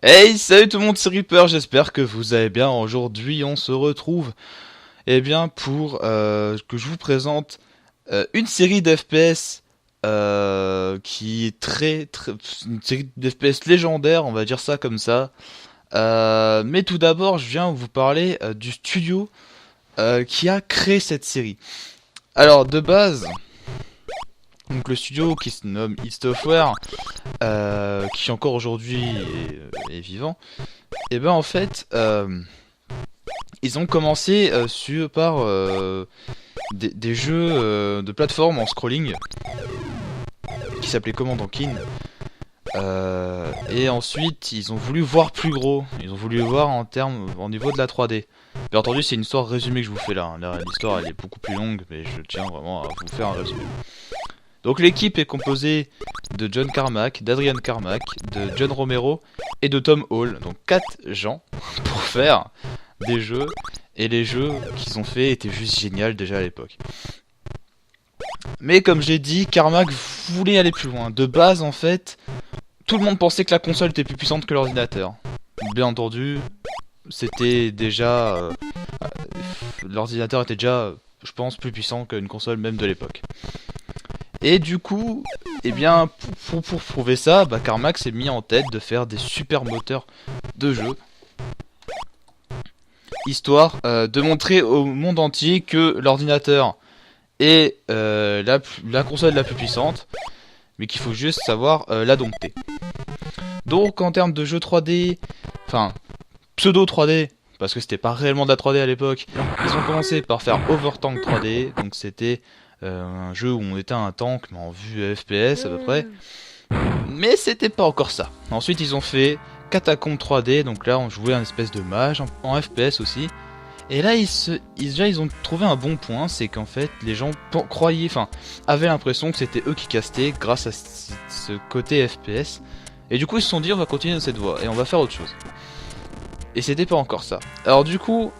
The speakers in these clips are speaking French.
Hey, salut tout le monde, c'est Reaper, j'espère que vous allez bien. Aujourd'hui, on se retrouve pour que je vous présente une série d'FPS qui est une série d'FPS légendaire, on va dire ça comme ça. Mais tout d'abord, je viens vous parler du studio qui a créé cette série. Alors, de base, donc le studio qui se nomme id Software, qui encore aujourd'hui est vivant. Et ben en fait, ils ont commencé par des jeux de plateforme en scrolling qui s'appelait Command King. Et ensuite, ils ont voulu voir plus gros. Ils ont voulu voir au niveau de la 3D. Bien entendu, c'est une histoire résumée que je vous fais là. Là, l'histoire elle est beaucoup plus longue, mais je tiens vraiment à vous faire un résumé. Donc l'équipe est composée de John Carmack, d'Adrian Carmack, de John Romero et de Tom Hall. Donc 4 gens pour faire des jeux. Et les jeux qu'ils ont fait étaient juste géniaux déjà à l'époque. Mais comme j'ai dit, Carmack voulait aller plus loin. De base en fait, tout le monde pensait que la console était plus puissante que l'ordinateur. Bien entendu, c'était déjà... l'ordinateur était déjà, je pense, plus puissant qu'une console même de l'époque. Et du coup, eh bien, pour prouver ça, Carmack s'est mis en tête de faire des super moteurs de jeu, histoire de montrer au monde entier que l'ordinateur est la console la plus puissante, mais qu'il faut juste savoir la dompter. Donc en termes de jeu 3D, enfin pseudo 3D, parce que c'était pas réellement de la 3D à l'époque, ils ont commencé par faire Overtank 3D, donc c'était un jeu où on était un tank mais en vue FPS à peu près. Mais c'était pas encore ça. Ensuite ils ont fait Catacomb 3D, donc là on jouait un espèce de mage en FPS aussi. Et là ils ont trouvé un bon point, c'est qu'en fait les gens avaient l'impression que c'était eux qui castaient grâce à ce côté FPS. Et du coup ils se sont dit on va continuer dans cette voie et on va faire autre chose. Et c'était pas encore ça. Alors du coup,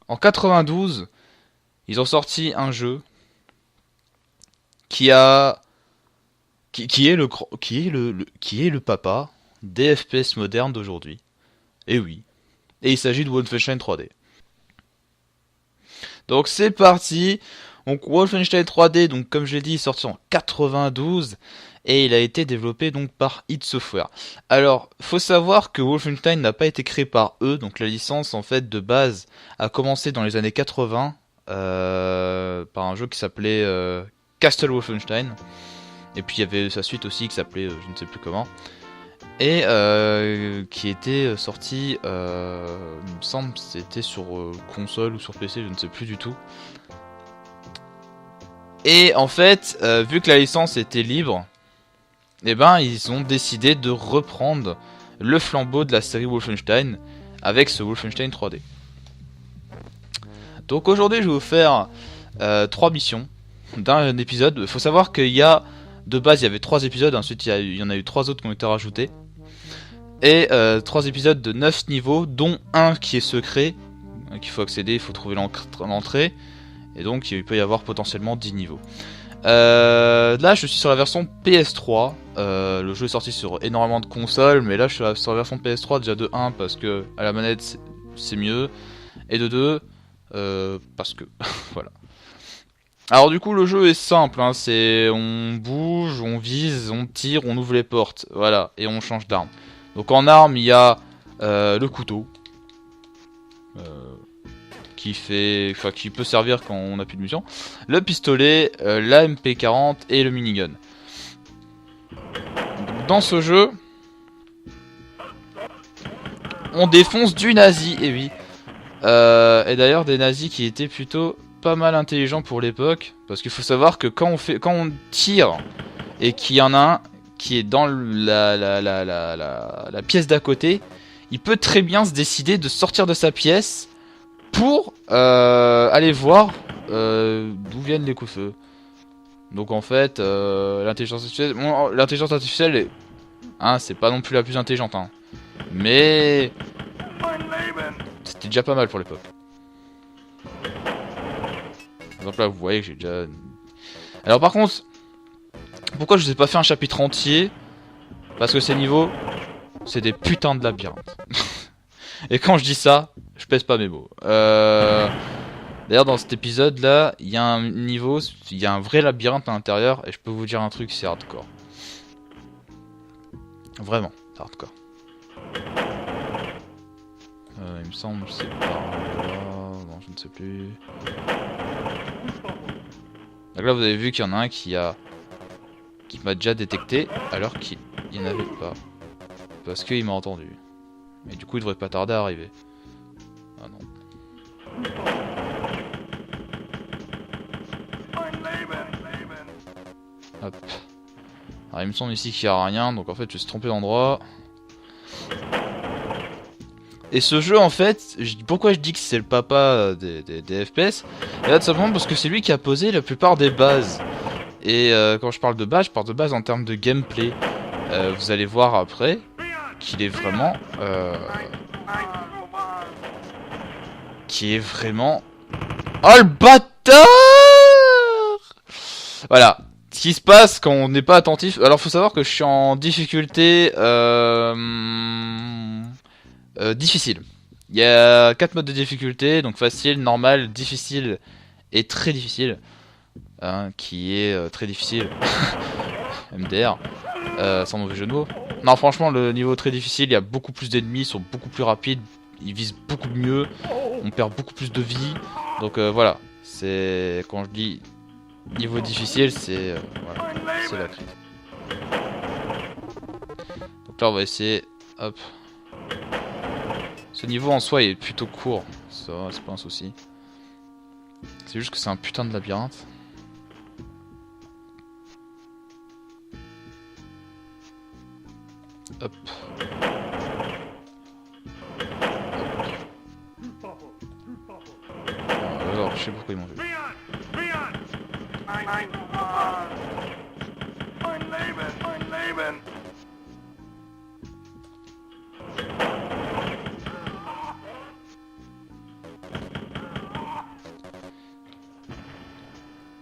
en 92, ils ont sorti un jeu qui est le papa des FPS modernes d'aujourd'hui. Et oui. Et il s'agit de Wolfenstein 3D. Donc c'est parti. Donc Wolfenstein 3D, donc comme je l'ai dit, est sorti en 92 et il a été développé donc par id Software. Alors, faut savoir que Wolfenstein n'a pas été créé par eux, donc la licence en fait de base a commencé dans les années 80 par un jeu qui s'appelait Castle Wolfenstein. Et puis il y avait sa suite aussi qui s'appelait je ne sais plus comment. Et qui était sorti, il me semble, c'était sur console ou sur PC, je ne sais plus du tout. Et en fait, vu que la licence était libre, eh ben ils ont décidé de reprendre le flambeau de la série Wolfenstein avec ce Wolfenstein 3D. Donc aujourd'hui, je vais vous faire 3 missions d'un épisode. Il faut savoir qu'il y a, de base, il y avait 3 épisodes, ensuite il y en a eu 3 autres qui ont été rajoutés. Et 3 épisodes de 9 niveaux, dont un qui est secret, qu'il faut accéder, il faut trouver l'entrée. Et donc il peut y avoir potentiellement 10 niveaux. Là je suis sur la version PS3. Le jeu est sorti sur énormément de consoles, mais là je suis sur la version PS3 déjà de 1 parce que à la manette c'est mieux, et de 2 parce que voilà. Alors du coup le jeu est simple, hein, c'est on bouge, on vise, on tire, on ouvre les portes, voilà, et on change d'arme. Donc en arme il y a le couteau. Qui peut servir quand on n'a plus de munitions, le pistolet, la MP40 et le minigun. Dans ce jeu, on défonce du nazi, et oui. Et d'ailleurs des nazis qui étaient plutôt pas mal intelligents pour l'époque, parce qu'il faut savoir que quand on tire et qu'il y en a un qui est dans la pièce d'à côté, il peut très bien se décider de sortir de sa pièce pour aller voir d'où viennent les coups de feu. Donc en fait, l'intelligence artificielle, c'est pas non plus la plus intelligente, hein. Mais c'était déjà pas mal pour l'époque. Par exemple là, vous voyez que j'ai déjà... Alors par contre, pourquoi je vous ai pas fait un chapitre entier? Parce que ces niveaux c'est des putains de labyrinthes. Et quand je dis ça, je pèse pas mes mots. D'ailleurs, dans cet épisode-là, il y a un niveau, il y a un vrai labyrinthe à l'intérieur, et je peux vous dire un truc, c'est hardcore. Vraiment, c'est hardcore. Il me semble, c'est par là... Non, je ne sais plus... Donc là, vous avez vu qu'il y en a un qui m'a déjà détecté, alors qu'il n'y en avait pas. Parce qu'il m'a entendu. Et du coup, il devrait pas tarder à arriver. Ah non. Hop. Alors il me semble ici qu'il n'y a rien, donc en fait je me suis trompé d'endroit. Et ce jeu en fait, pourquoi je dis que c'est le papa des FPS? Et là tout simplement parce que c'est lui qui a posé la plupart des bases. Et quand je parle de base en termes de gameplay. Vous allez voir après qu'il est vraiment... qui est vraiment... Oh le bâtard! Voilà. Ce qui se passe quand on n'est pas attentif... Alors faut savoir que je suis en difficulté... difficile. Il y a 4 modes de difficulté, donc facile, normal, difficile et très difficile. Hein, qui est très difficile. MDR. Sans mauvais jeu de mots. Non franchement le niveau très difficile, il y a beaucoup plus d'ennemis, ils sont beaucoup plus rapides, ils visent beaucoup mieux, on perd beaucoup plus de vie. Donc voilà, c'est quand je dis niveau difficile, c'est voilà, c'est la crise. Donc là on va essayer, hop. Ce niveau en soi est plutôt court, ça c'est pas un souci. C'est juste que c'est un putain de labyrinthe. Hop. Alors, je sais pourquoi ils m'ont vu.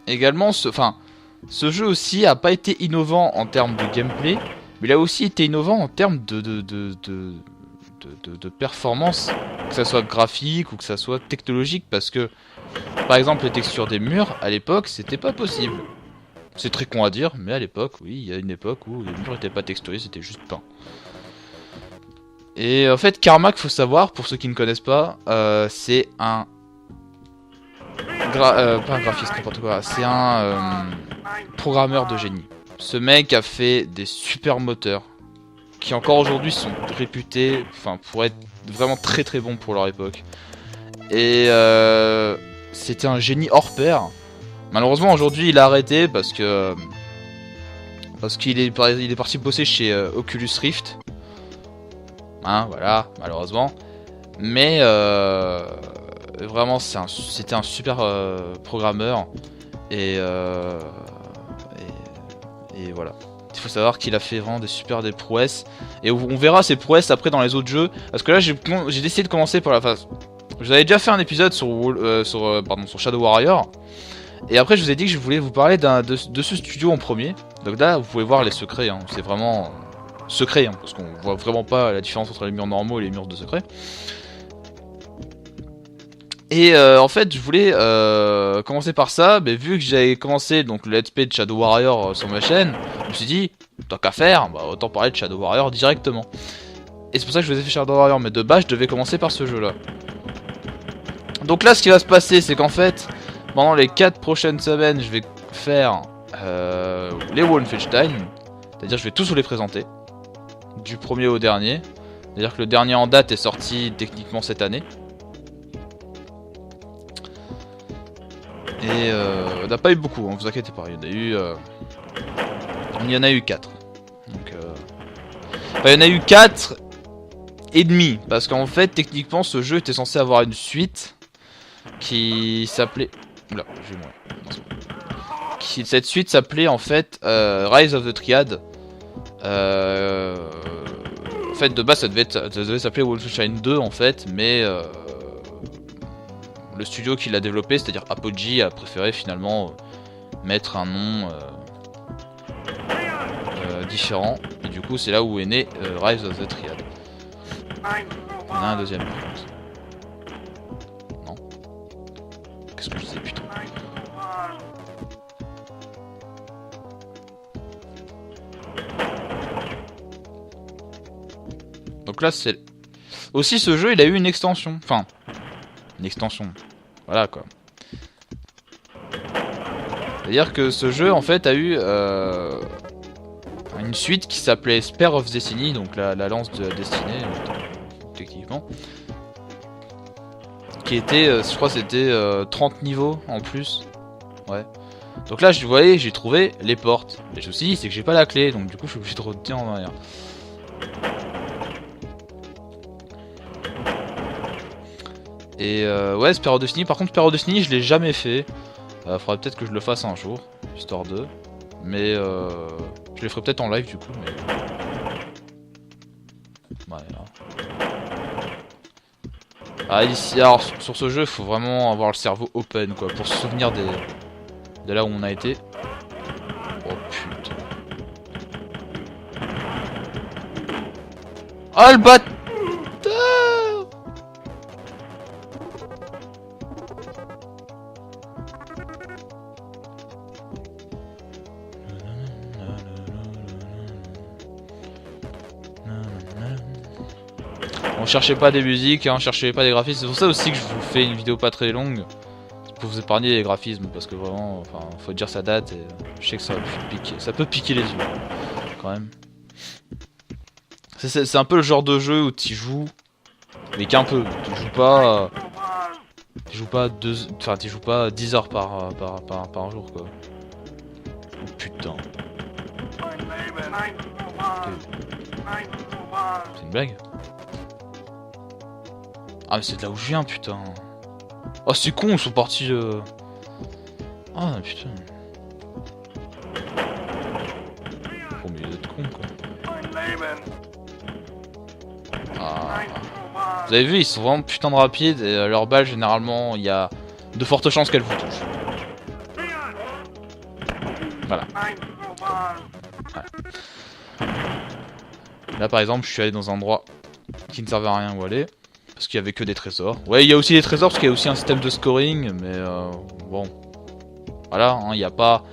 Également, ce jeu aussi a pas été innovant en termes de gameplay, mais il a aussi été innovant en termes de performance, que ça soit graphique ou que ça soit technologique, parce que, par exemple, les textures des murs, à l'époque, c'était pas possible. C'est très con à dire, mais à l'époque, oui, il y a une époque où les murs n'étaient pas texturés, c'était juste peint. Et en fait, Carmack, faut savoir, pour ceux qui ne connaissent pas, c'est un... pas un graphiste, n'importe quoi, c'est un programmeur de génie. Ce mec a fait des super moteurs, qui encore aujourd'hui sont réputés, pour être vraiment très très bons pour leur époque. Et c'était un génie hors pair. Malheureusement aujourd'hui il a arrêté parce qu'il est parti bosser chez Oculus Rift. Hein, voilà, malheureusement. Mais vraiment c'était un super programmeur. Et voilà. Il faut savoir qu'il a fait vraiment des prouesses. Et on verra ces prouesses après dans les autres jeux. Parce que là j'ai décidé de commencer par la phase. Je vous avais déjà fait un épisode sur Shadow Warrior. Et après je vous ai dit que je voulais vous parler de ce studio en premier. Donc là vous pouvez voir les secrets, hein. C'est vraiment secret, hein, parce qu'on voit vraiment pas la différence entre les murs normaux et les murs de secret. Et en fait je voulais commencer par ça, mais vu que j'avais commencé donc, le let's play de Shadow Warrior sur ma chaîne, je me suis dit, tant qu'à faire, bah, autant parler de Shadow Warrior directement. Et c'est pour ça que je vous ai fait Shadow Warrior, mais de base je devais commencer par ce jeu là. Donc là ce qui va se passer c'est qu'en fait, pendant les 4 prochaines semaines je vais faire les Wolfenstein, c'est-à-dire je vais tous vous les présenter, du premier au dernier. C'est-à-dire que le dernier en date est sorti techniquement cette année. Et on n'a pas eu beaucoup, hein, vous inquiétez pas, il y en a eu 4. Donc, il y en a eu 4 et demi, parce qu'en fait techniquement ce jeu était censé avoir une suite qui s'appelait... Oula, je vais mourir. Cette suite s'appelait en fait Rise of the Triad. En fait de base ça devait s'appeler Wolfenstein 2 en fait, mais le studio qui l'a développé, c'est-à-dire Apogee, a préféré finalement mettre un nom différent. Et du coup c'est là où est né Rise of the Triad. On a un deuxième par contre. Non. Qu'est-ce que je disais putain. Donc là c'est... Aussi ce jeu il a eu une extension. Enfin... Une extension. Voilà quoi. C'est-à-dire que ce jeu en fait a eu une suite qui s'appelait Spear of Destiny, donc la lance de destinée, techniquement. Qui était, je crois c'était 30 niveaux en plus. Ouais. Donc là, vous voyez, j'ai trouvé les portes. Et je me suis dit, c'est que j'ai pas la clé, donc du coup je suis obligé de retenir en arrière. Et ouais, Spear of Destiny, par contre Spear of Destiny je l'ai jamais fait. Faudrait peut-être que je le fasse un jour, histoire de. Mais je les ferai peut-être en live du coup. Mais... Ouais, ah, ici, alors sur ce jeu, il faut vraiment avoir le cerveau open quoi, pour se souvenir de là où on a été. Oh putain. Oh le bâtard! On cherchait pas des musiques, hein, on cherchait pas des graphismes. C'est pour ça aussi que je vous fais une vidéo pas très longue. Pour vous épargner les graphismes. Parce que vraiment, enfin, faut dire sa date. Et je sais que ça peut piquer les yeux. Quand même. C'est un peu le genre de jeu où tu joues. Mais qu'un peu. Tu joues pas. Tu joues pas 10 heures par jour quoi. Oh putain. C'est une blague? Ah mais c'est de là où je viens putain. Oh c'est con, ils sont partis de... Ah putain. Faut mieux d'être con quoi. Ah. Vous avez vu, ils sont vraiment putain de rapides et leur balle généralement il y a de fortes chances qu'elles vous touchent. Voilà. Ouais. Là par exemple je suis allé dans un endroit qui ne servait à rien où aller. Parce qu'il y avait que des trésors. Ouais, il y a aussi des trésors parce qu'il y a aussi un système de scoring, mais bon. Voilà, il n'y a pas...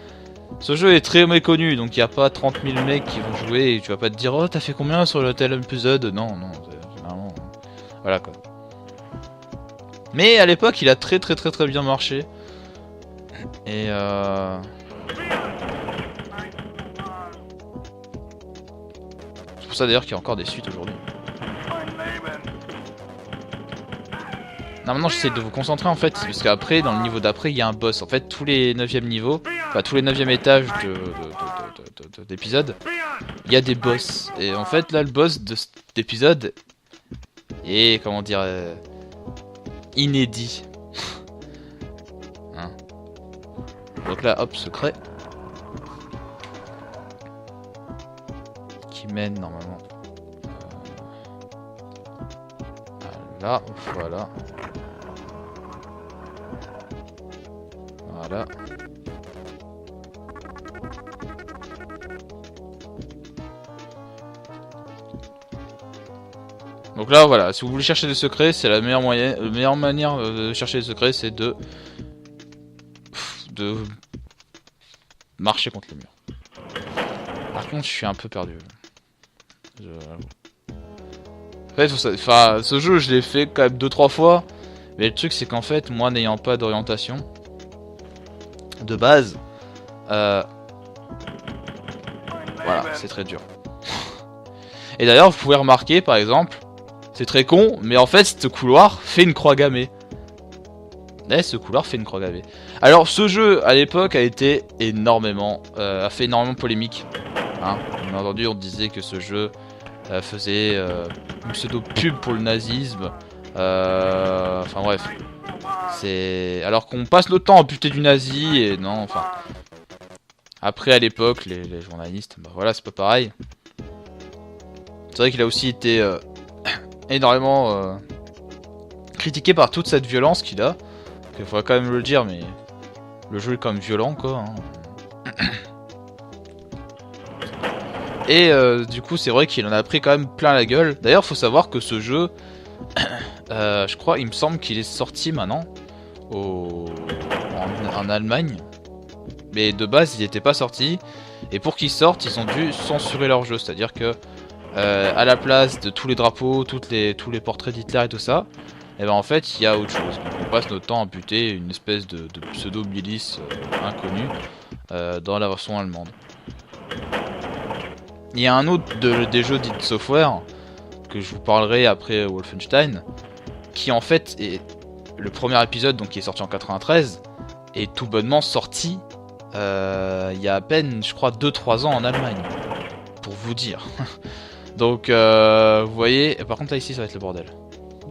Ce jeu est très méconnu, donc il n'y a pas 30 000 mecs qui vont jouer et tu vas pas te dire « Oh, t'as fait combien sur le tel épisode ?» Non, non, généralement... Voilà quoi. Mais à l'époque, il a très bien marché. Et c'est pour ça d'ailleurs qu'il y a encore des suites aujourd'hui. Non, maintenant j'essaie de vous concentrer en fait, parce qu'après, dans le niveau d'après, il y a un boss. En fait, tous les 9e niveaux, enfin tous les 9e étages d'épisode, il y a des boss. Et en fait, là, le boss de cet épisode est, comment dire, inédit. Hein. Donc là, hop, secret. Qui mène normalement. Là, voilà. Voilà. Donc là, voilà, si vous voulez chercher des secrets, c'est la meilleure manière de chercher des secrets, c'est de marcher contre le mur. Par contre, je suis un peu perdu. En fait, ce jeu, je l'ai fait quand même 2-3 fois. Mais le truc, c'est qu'en fait, moi, n'ayant pas d'orientation de base, voilà, c'est très dur. Et d'ailleurs, vous pouvez remarquer, par exemple, c'est très con, mais en fait, ce couloir fait une croix gammée. Ouais, ce couloir fait une croix gammée. Alors, ce jeu, à l'époque, a été énormément, a fait énormément polémique. Hein, bien entendu, on disait que ce jeu faisait une pseudo-pub pour le nazisme. Enfin bref. C'est... Alors qu'on passe notre temps à buter du nazi et non, enfin... Après, à l'époque, les journalistes, bah voilà, c'est pas pareil. C'est vrai qu'il a aussi été énormément critiqué par toute cette violence qu'il a. Il faudrait quand même le dire, mais le jeu est quand même violent, quoi. Hein. Et du coup c'est vrai qu'il en a pris quand même plein la gueule. D'ailleurs faut savoir que ce jeu, je crois, il me semble qu'il est sorti maintenant en Allemagne. Mais de base il n'était pas sorti. Et pour qu'il sorte ils ont dû censurer leur jeu. C'est-à-dire que à la place de tous les drapeaux, tous les portraits d'Hitler et tout ça, et ben en fait il y a autre chose. Donc, on passe notre temps à buter une espèce de pseudo-milice inconnue dans la version allemande. Il y a un autre des jeux d'id Software que je vous parlerai après Wolfenstein, qui en fait est le premier épisode, donc qui est sorti en 93, est tout bonnement sorti il y a à peine, je crois, 2-3 ans en Allemagne, pour vous dire. Donc vous voyez, et par contre là ici ça va être le bordel.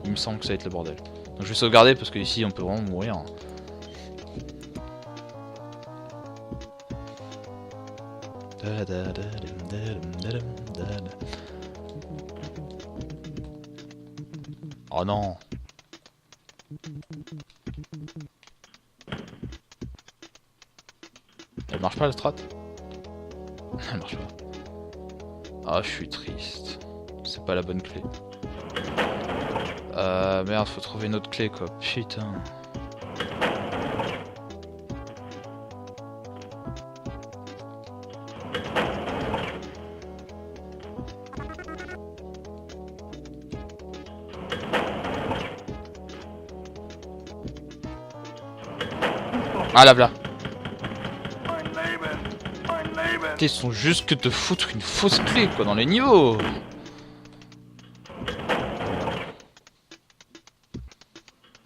Il me semble que ça va être le bordel. Donc je vais sauvegarder parce que ici on peut vraiment mourir. Oh non. Elle marche pas la strat? Elle marche pas. Ah, je suis triste. C'est pas la bonne clé. Merde, faut trouver une autre clé quoi. Putain. Ah là là. Ils sont juste que te foutre une fausse clé quoi dans les niveaux.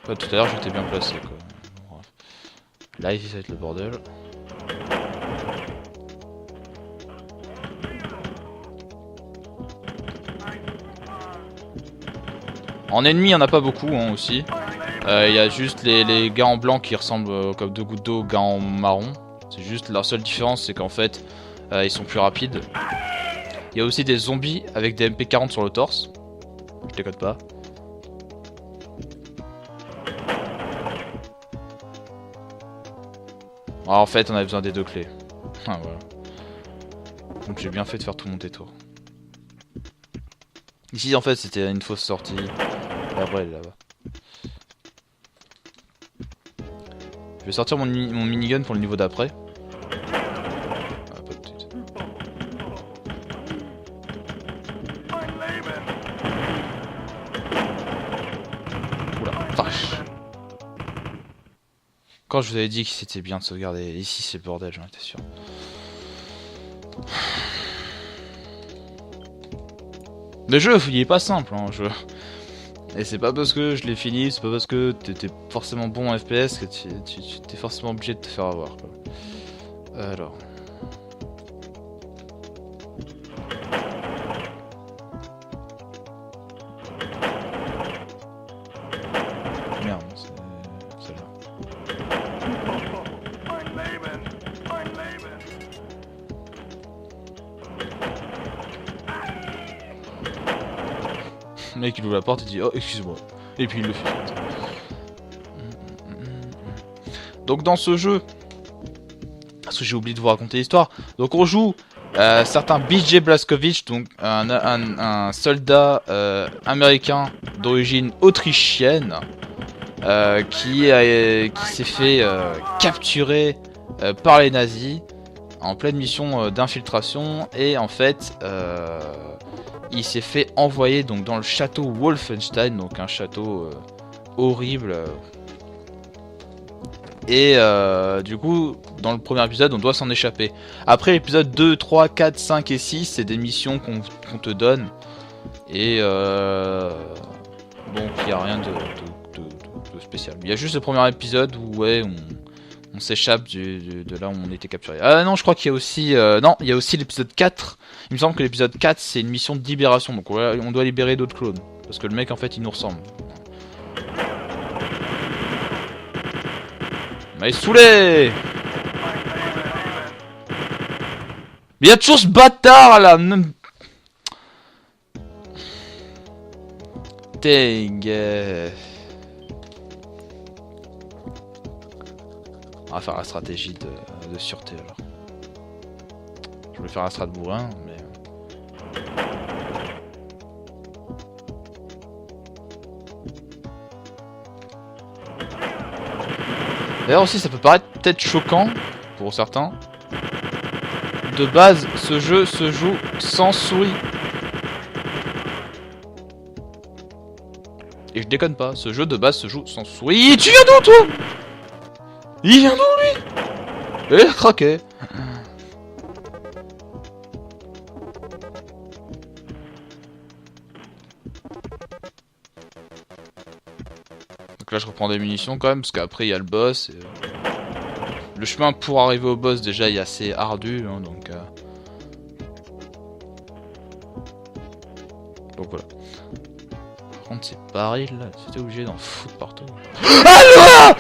Ouais, tout à l'heure j'étais bien placé quoi. Bref. Là ici ça va être le bordel. En ennemi il n'y en a pas beaucoup hein, aussi. Il y a juste les gars en blanc qui ressemblent comme deux gouttes d'eau aux gars en marron. C'est juste leur seule différence c'est qu'en fait ils sont plus rapides. Il y a aussi des zombies avec des MP40 sur le torse. Je déconne pas. Ah, en fait on avait besoin des deux clés. Ah voilà. Donc j'ai bien fait de faire tout mon détour. Ici en fait c'était une fausse sortie. Après elle est là-bas. Je vais sortir mon minigun pour le niveau d'après. Ah, pas de suite. Oula, vache. Quand je vous avais dit que c'était bien de sauvegarder, ici c'est le bordel, j'en étais sûr. Le jeu, il est pas simple, hein, jeu. Et c'est pas parce que je l'ai fini, c'est pas parce que t'étais forcément bon en FPS que tu t'es forcément obligé de te faire avoir, quoi. Alors... Merde, c'est celle-là. Le mec il ouvre la porte et dit oh excuse-moi. Et puis il le fait. Donc dans ce jeu, parce que j'ai oublié de vous raconter l'histoire, donc on joue certain BJ Blazkowicz, donc un soldat américain d'origine autrichienne qui s'est fait capturer par les nazis en pleine mission d'infiltration et en fait il s'est fait envoyer donc dans le château Wolfenstein, donc un château horrible. Et du coup, dans le premier épisode, on doit s'en échapper. Après l'épisode 2, 3, 4, 5 et 6, c'est des missions qu'on te donne. Et donc il n'y a rien de spécial. Il y a juste le premier épisode où ouais, on s'échappe de là où on était capturé. Ah non, je crois qu'il y a aussi... non, il y a aussi l'épisode 4. Il me semble que l'épisode 4, c'est une mission de libération. Donc on doit libérer d'autres clones. Parce que le mec, en fait, il nous ressemble. Mais saoulé! Mais il y a toujours ce bâtard, là! Dang. On va faire la stratégie de sûreté alors. Je voulais faire la strat bourrin, mais D'ailleurs aussi ça peut paraître peut-être choquant pour certains. De base, ce jeu se joue sans souris. Et je déconne pas, ce jeu de base se joue sans souris. Tu viens d'où toi? Il vient d'où lui? Il a craqué. Donc là je reprends des munitions quand même, parce qu'après il y a le boss. Et... le chemin pour arriver au boss déjà est assez ardu, hein, donc voilà. Par contre ces barils là, c'était obligé d'en foutre partout. Allo.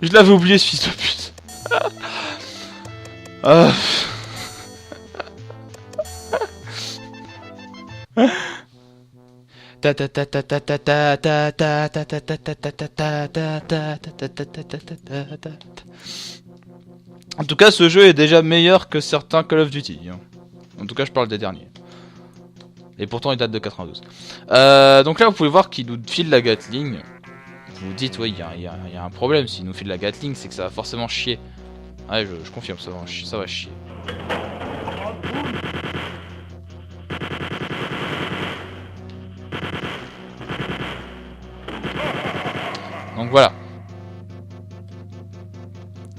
Je l'avais oublié ce fils de pute. En tout cas, ce jeu est déjà meilleur que certains Call of Duty. En tout cas, je parle des derniers. Et pourtant, il date de 92. Donc là, vous pouvez voir qu'il nous file la Gatling. Vous vous dites, oui, il y a un problème. S'il nous file la Gatling, c'est que ça va forcément chier. Ouais, je confirme, ça va chier. Donc voilà.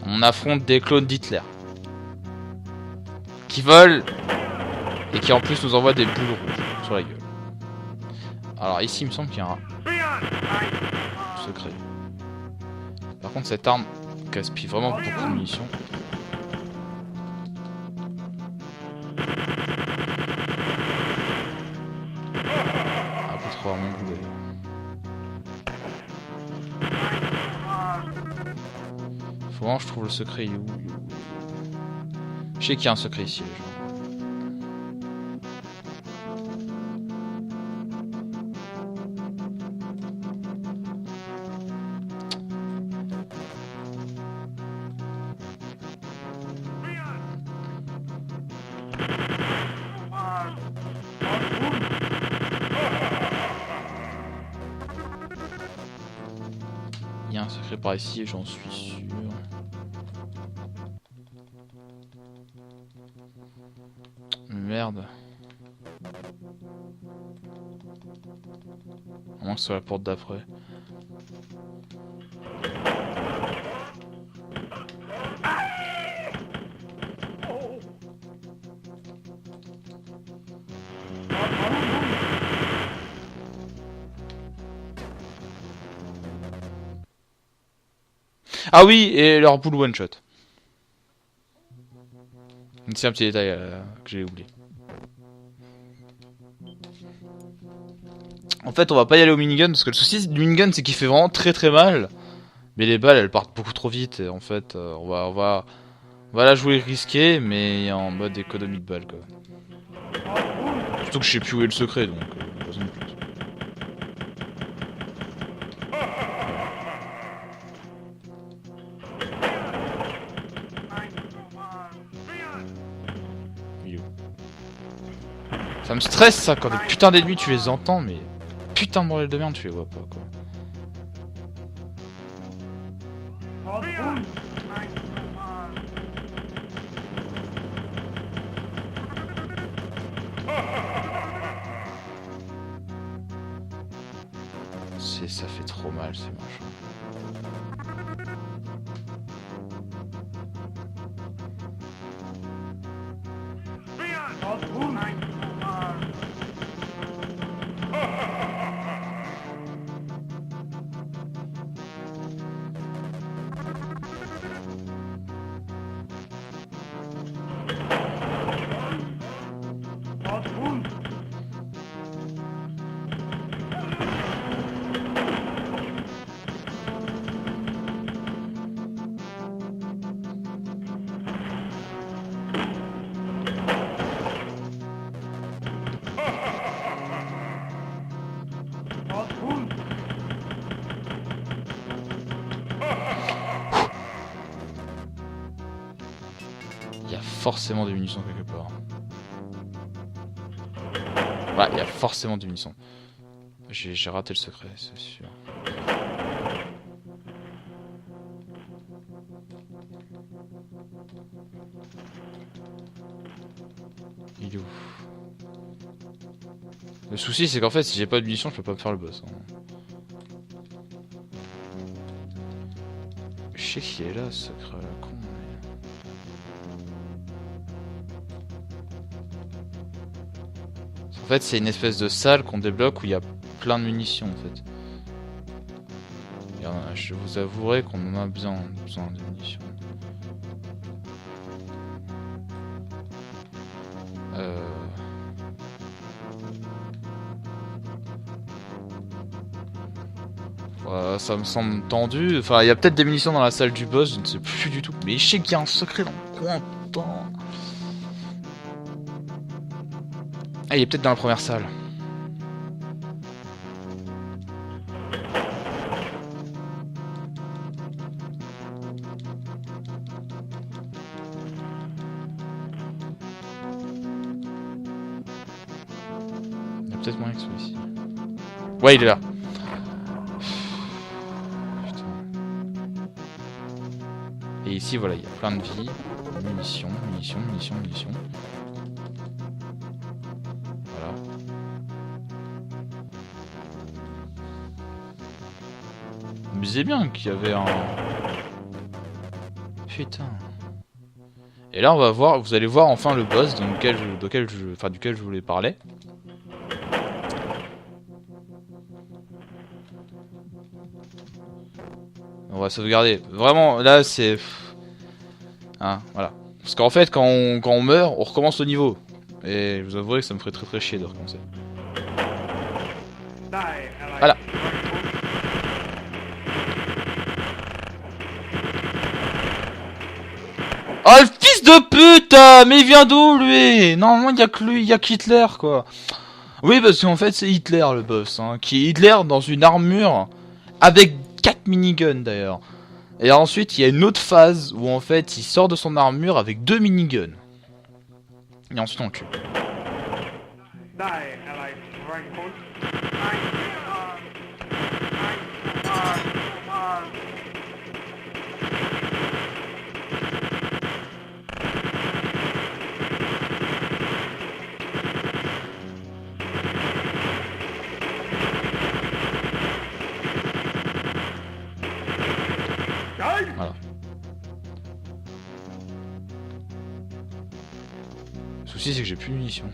On affronte des clones d'Hitler. Qui volent. Et qui en plus nous envoient des boules rouges sur la gueule. Alors ici il me semble qu'il y a un secret. Par contre cette arme gaspille vraiment beaucoup de munitions. Un peu trop à mon goût d'ailleurs. Faut vraiment que je trouve le secret, il est où? Je sais qu'il y a un secret ici, les gens. Il y a un secret par ici, j'en suis sûr. Merde. À moins que ce soit la porte d'après. Ah oui, et leur boule one shot. C'est un petit détail que j'ai oublié. En fait, on va pas y aller au minigun parce que le souci du minigun c'est qu'il fait vraiment très très mal. Mais les balles elles partent beaucoup trop vite et en fait on va la jouer risqué mais en mode économie de balles quoi. Surtout que je sais plus où est le secret donc raison de plus. Ça me stresse ça quand des putains d'ennemis tu les entends mais putain de bordel de merde tu les vois pas quoi. Ça fait trop mal ces machins. Il y a forcément des munitions quelque part. Ouais, il y a forcément des munitions. J'ai raté le secret, c'est sûr. Il est où? Le souci c'est qu'en fait si j'ai pas de munitions je peux pas me faire le boss. Hein. Je sais qu'il est là ce secret là con. En fait c'est une espèce de salle qu'on débloque où il y a plein de munitions en fait. Et, je vous avouerai qu'on en a besoin de munitions. Ça me semble tendu. Enfin, il y a peut-être des munitions dans la salle du boss, je ne sais plus du tout. Mais je sais qu'il y a un secret dans le coin. Putain. Ah, il est peut-être dans la première salle. Il y a peut-être moyen que ce soit ici. Ouais, il est là. Et ici, voilà, il y a plein de vie, munitions. Voilà. Je me disais bien qu'il y avait un... Putain. Et là, on va voir, vous allez voir enfin le boss duquel je voulais parler. On va sauvegarder. Vraiment, là, c'est... Hein, voilà. Parce qu'en fait, quand on meurt, on recommence au niveau. Et je vous avouerai que ça me ferait très chier de recommencer. Voilà. Oh, le fils de pute! Mais il vient d'où, lui? Normalement, il y a que lui, il y a qu'Hitler, quoi. Oui, parce qu'en fait, c'est Hitler, le boss. Hein, qui est Hitler dans une armure avec 4 miniguns, d'ailleurs. Et ensuite, il y a une autre phase où en fait, il sort de son armure avec 2 miniguns. Et ensuite, on le tue. Voilà. Le souci, c'est que j'ai plus de munitions.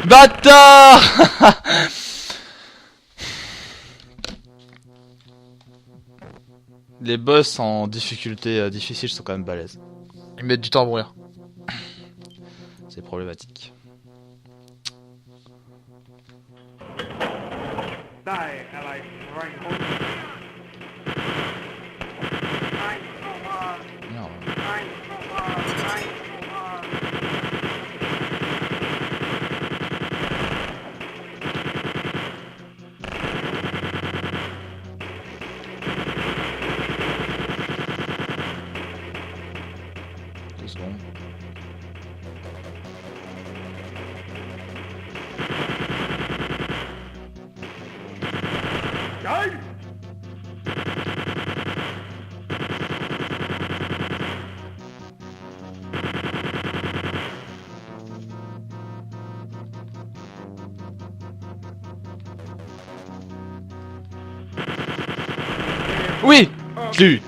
Bâtard! Les boss en difficulté difficile sont quand même balèzes. Ils mettent du temps à mourir. C'est problématique. Oui, je l'ai eu.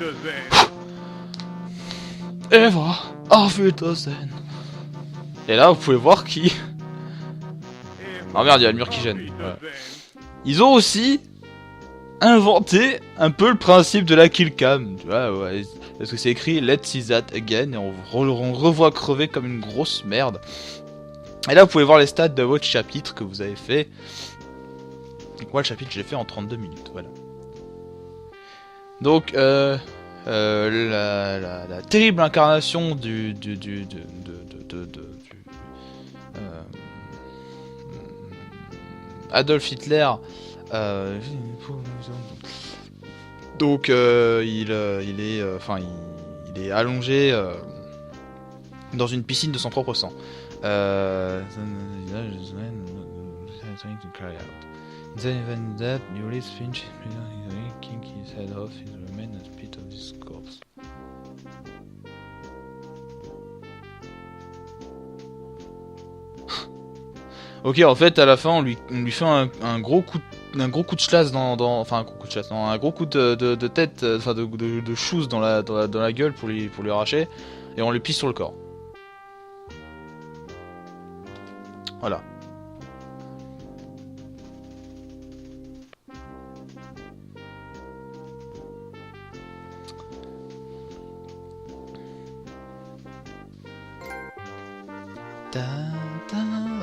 Eva, auf Wiedersehen. Et là, vous pouvez voir qui... Oh merde, il y a le mur qui gêne. Voilà. Ils ont aussi inventé un peu le principe de la killcam. Tu vois, ouais, parce que c'est écrit Let's see that again et on revoit crever comme une grosse merde. Et là, vous pouvez voir les stats de votre chapitre que vous avez fait. Donc moi, le chapitre, je l'ai fait en 32 minutes. Voilà. Donc, la terrible incarnation du Adolf Hitler. Donc il est allongé dans une piscine de son propre sang. Then even that, Ulysses Finch king his head off his remain and spit of his corpse. Ok, en fait, à la fin, on lui fait un gros coup de chlasse enfin un gros coup de chlasse, non, un gros coup de tête, enfin de chouse dans la gueule pour lui arracher, et on le pisse sur le corps. Voilà.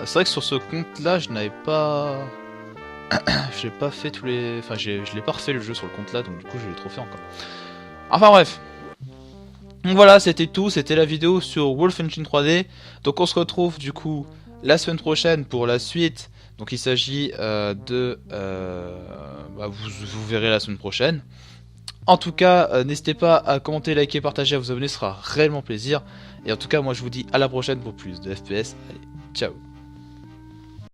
C'est vrai que sur ce compte-là, je n'avais pas... j'ai pas fait tous les... Enfin, je l'ai pas refait le jeu sur le compte-là, donc du coup, je l'ai trop fait encore. Enfin bref. Donc voilà, c'était tout. C'était la vidéo sur Wolfenstein 3D. Donc on se retrouve du coup la semaine prochaine pour la suite. Donc il s'agit vous verrez la semaine prochaine. En tout cas, n'hésitez pas à commenter, liker, partager, à vous abonner, ce sera réellement plaisir. Et en tout cas, moi je vous dis à la prochaine pour plus de FPS. Allez, ciao.